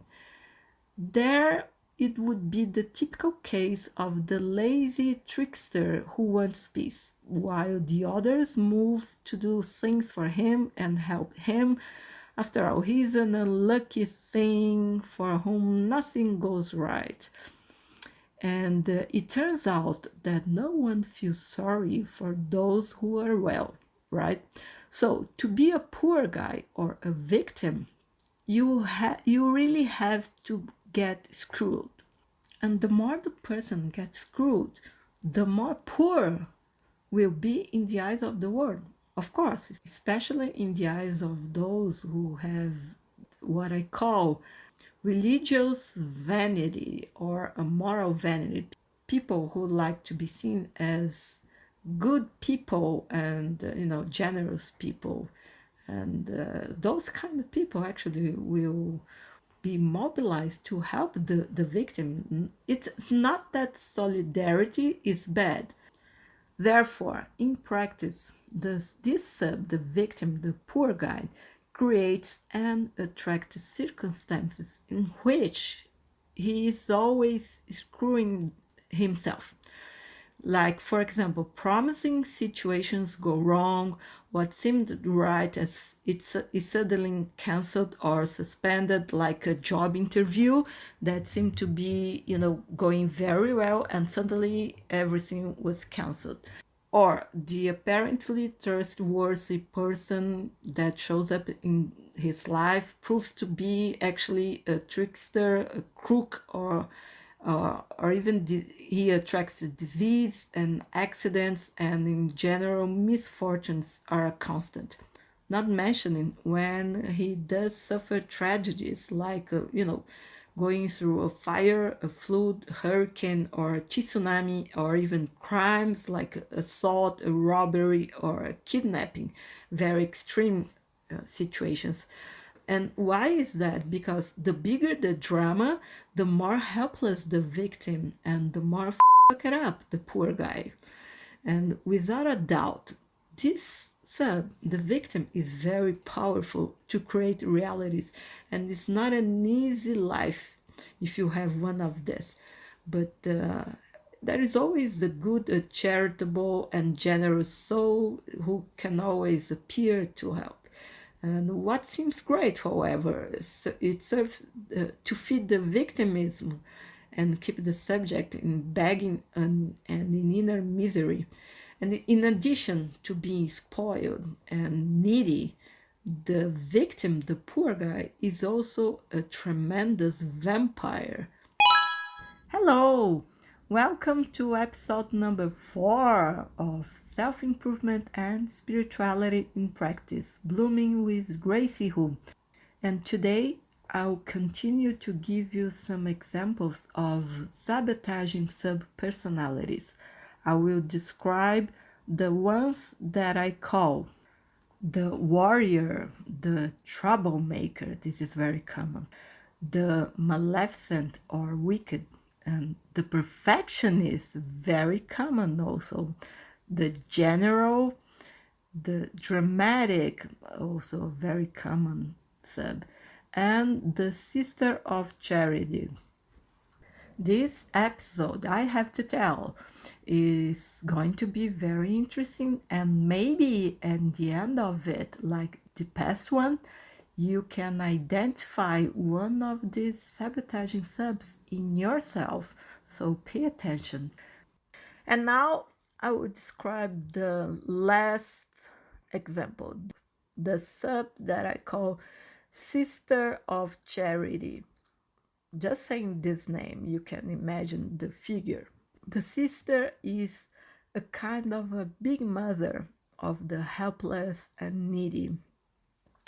There it would be the typical case of the lazy trickster who wants peace, while the others move to do things for him and help him. After all, he's an unlucky thing for whom nothing goes right. And it turns out that no one feels sorry for those who are well, right? So to be a poor guy or a victim, you really have to get screwed. And the more the person gets screwed, the more poor will be in the eyes of the world. Of course, especially in the eyes of those who have what I call religious vanity or a moral vanity. People who like to be seen as good people and generous people, and those kind of people actually will be mobilized to help the victim. It's not that solidarity is bad. Therefore, in practice, this sub, the victim, the poor guy, creates and attracts circumstances in which he is always screwing himself. Like, for example, promising situations go wrong, what seemed right as is suddenly cancelled or suspended, like a job interview that seemed to be, going very well, and suddenly everything was cancelled. Or the apparently trustworthy person that shows up in his life proves to be actually a trickster, a crook, or even he attracts disease and accidents, and in general misfortunes are a constant. Not mentioning when he does suffer tragedies like going through a fire, a flood, hurricane, or a tsunami, or even crimes like assault, a robbery, or a kidnapping, very extreme situations. And why is that? Because the bigger the drama, the more helpless the victim, and the more fuck it up the poor guy. And without a doubt, this sub, the victim, is very powerful to create realities, and it's not an easy life if you have one of this. But there is always a good, a charitable, and generous soul who can always appear to help. And what seems great, however, it serves to feed the victimism and keep the subject in begging and in inner misery. And in addition to being spoiled and needy, the victim, the poor guy, is also a tremendous vampire. Hello! Welcome to episode number 4 of Self Improvement and Spirituality in Practice, Blooming with Greicy. And today I'll continue to give you some examples of sabotaging subpersonalities. I will describe the ones that I call the warrior, the troublemaker. This is very common. The maleficent or wicked, and the perfectionist, very common also. The general, the dramatic, also very common sub, and the sister of charity. This episode, I have to tell, is going to be very interesting, and maybe at the end of it, like the past one, you can identify one of these sabotaging subs in yourself. So pay attention. And now I will describe the last example, the sub that I call Sister of Charity. Just saying this name, you can imagine the figure. The sister is a kind of a big mother of the helpless and needy.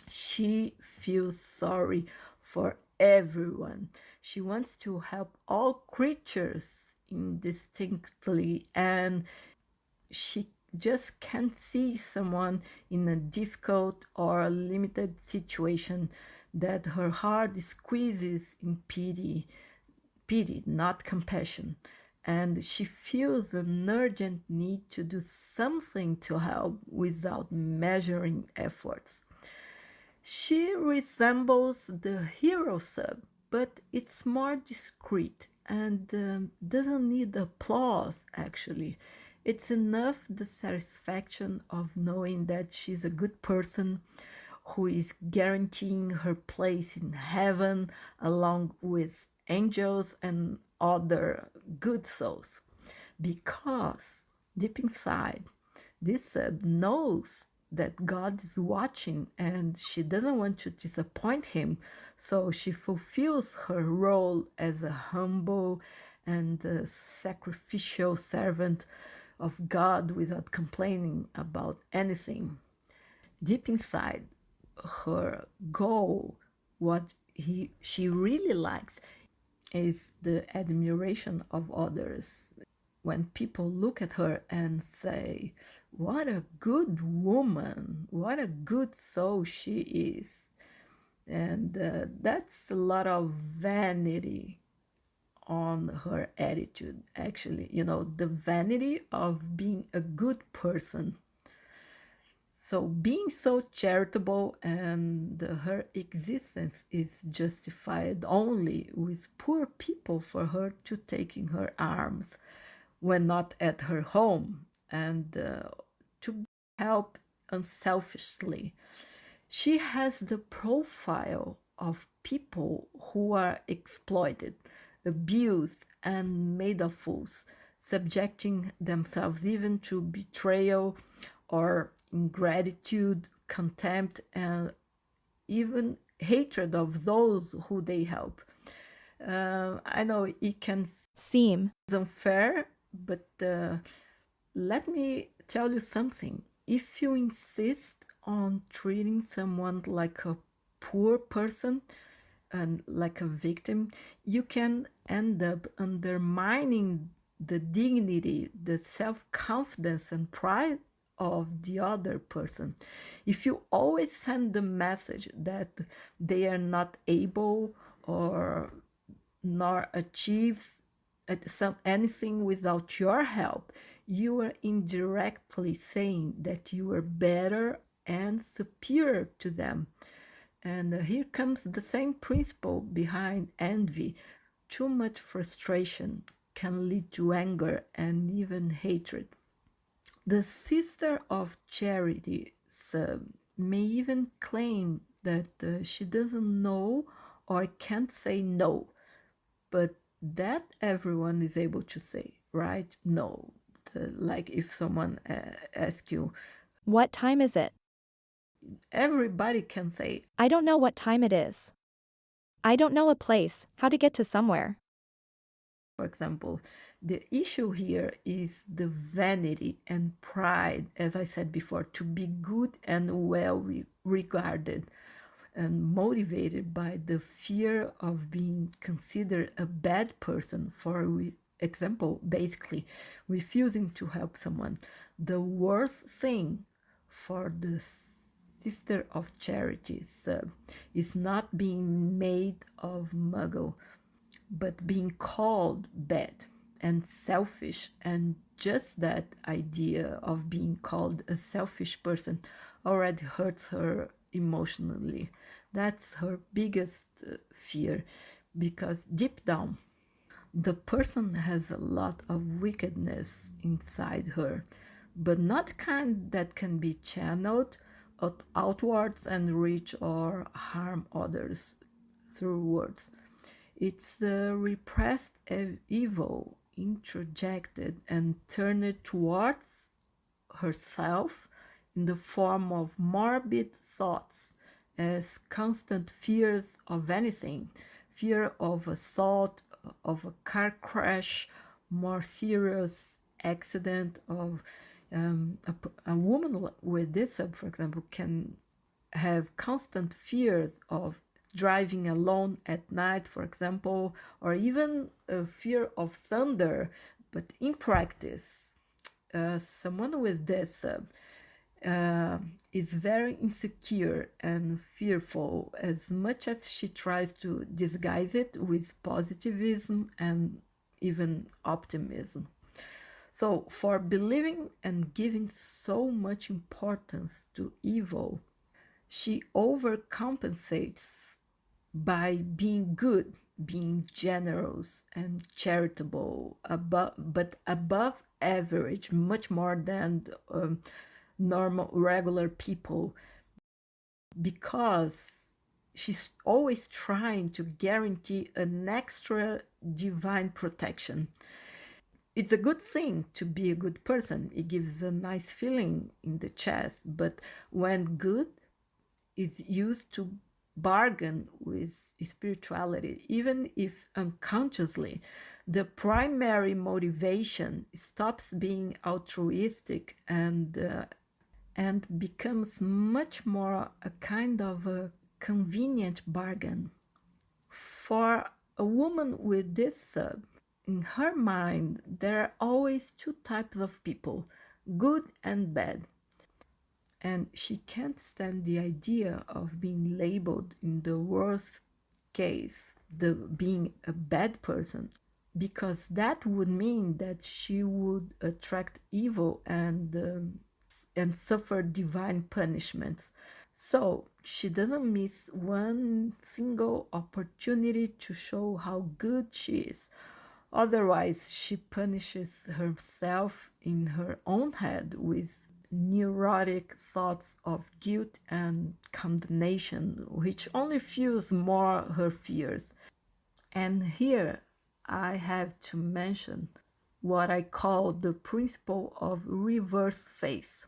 She feels sorry for everyone. She wants to help all creatures indistinctly, and she just can't see someone in a difficult or limited situation that her heart squeezes in pity, not compassion. And she feels an urgent need to do something to help without measuring efforts. She resembles the hero sub, but it's more discreet and doesn't need applause, actually. It's enough the satisfaction of knowing that she's a good person who is guaranteeing her place in heaven along with angels and other good souls. Because deep inside, this sub knows that God is watching and she doesn't want to disappoint him, so she fulfills her role as a humble and sacrificial servant of God without complaining about anything. Deep inside, her goal, what she really likes, is the admiration of others. When people look at her and say, what a good woman, what a good soul she is. And that's a lot of vanity on her attitude, actually. The vanity of being a good person. So being so charitable and her existence is justified only with poor people for her to take in her arms when not at her home, and to help unselfishly. She has the profile of people who are exploited, abused, and made of fools, subjecting themselves even to betrayal or ingratitude, contempt, and even hatred of those who they help. I know it can seem unfair, but let me tell you something. If you insist on treating someone like a poor person and like a victim, you can end up undermining the dignity, the self confidence, and pride of the other person. If you always send the message that they are not able or nor achieve anything without your help, you are indirectly saying that you are better and superior to them. And here comes the same principle behind envy. Too much frustration can lead to anger and even hatred. The Sister of Charity may even claim that she doesn't know or can't say no, but that everyone is able to say, right? No. Like if someone asks you, what time is it? everybody can say, I don't know what time it is. I don't know a place, how to get to somewhere. for example. The issue here is the vanity and pride, as I said before, to be good and well regarded and motivated by the fear of being considered a bad person. For example, basically refusing to help someone. The worst thing for the Sister of Charities is not being made of muggle, but being called bad and selfish. And just that idea of being called a selfish person already hurts her emotionally. That's her biggest fear, because deep down, the person has a lot of wickedness inside her, but not kind that can be channeled outwards and reach or harm others through words. It's the repressed evil introjected and turned towards herself in the form of morbid thoughts, as constant fears of anything, fear of assault, of a car crash, more serious accident of a woman with this, for example, can have constant fears of driving alone at night, for example, or even a fear of thunder. But in practice, someone with this is very insecure and fearful, as much as she tries to disguise it with positivism and even optimism. So, for believing and giving so much importance to evil, she overcompensates by being good, being generous and charitable, but above average, much more than normal, regular people, because she's always trying to guarantee an extra divine protection. It's a good thing to be a good person. It gives a nice feeling in the chest, but when good is used to bargain with spirituality, even if unconsciously, the primary motivation stops being altruistic and becomes much more a kind of a convenient bargain. For a woman with this in her mind, there are always two types of people, good and bad. And she can't stand the idea of being labeled in the worst case, the being a bad person, because that would mean that she would attract evil and suffer divine punishments. So she doesn't miss one single opportunity to show how good she is. Otherwise, she punishes herself in her own head with neurotic thoughts of guilt and condemnation, which only fuels more her fears. And here I have to mention what I call the principle of reverse faith,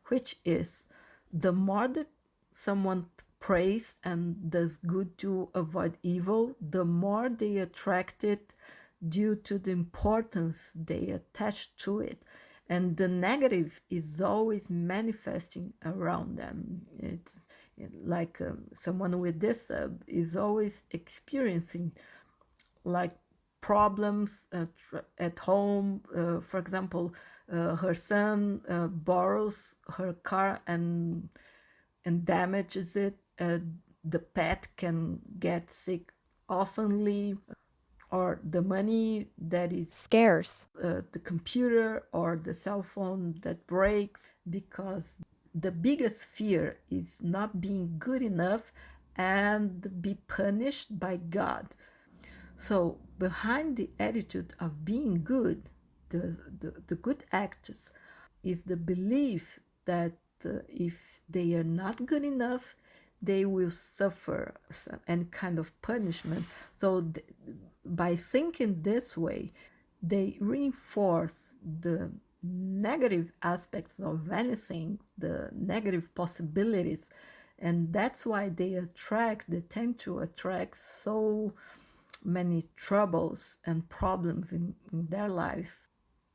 which is the more that someone prays and does good to avoid evil, the more they attract it due to the importance they attach to it. And the negative is always manifesting around them. It's like someone with this is always experiencing like problems at home. For example, her son borrows her car and damages it. The pet can get sick oftenly, or the money that is scarce, the computer or the cell phone that breaks, because the biggest fear is not being good enough and be punished by God. So behind the attitude of being good, the good acts, is the belief that if they are not good enough, they will suffer any kind of punishment. So by thinking this way, they reinforce the negative aspects of anything, the negative possibilities, and that's why they tend to attract so many troubles and problems in their lives,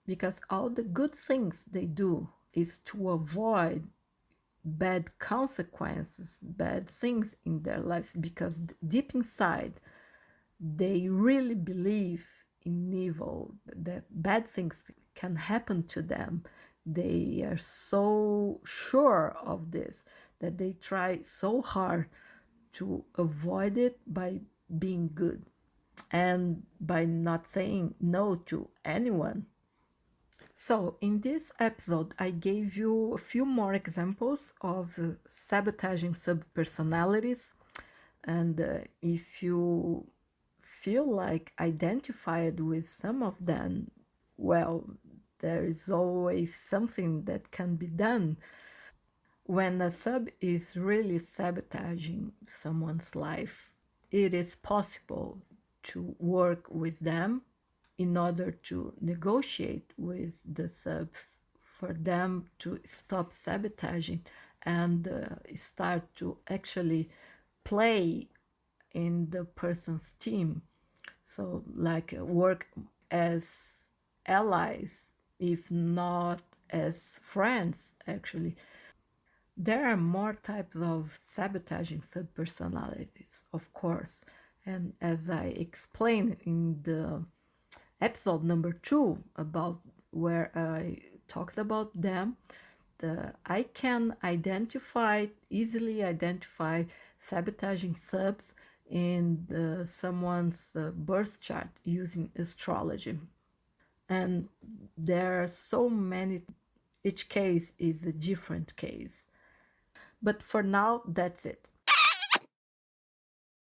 because all the good things they do is to avoid bad consequences, bad things in their lives, because deep inside they really believe in evil, that bad things can happen to them. They are so sure of this that they try so hard to avoid it by being good and by not saying no to anyone. So, in this episode, I gave you a few more examples of sabotaging subpersonalities. And if you feel like identified with some of them, well, there is always something that can be done. When a sub is really sabotaging someone's life, it is possible to work with them in order to negotiate with the subs for them to stop sabotaging and start to actually play in the person's team. So, like, work as allies, if not as friends, actually. There are more types of sabotaging subpersonalities, of course. And as I explained in the episode number 2, about where I talked about them, I can easily identify sabotaging subs in someone's birth chart using astrology. And there are so many, each case is a different case. But for now, that's it.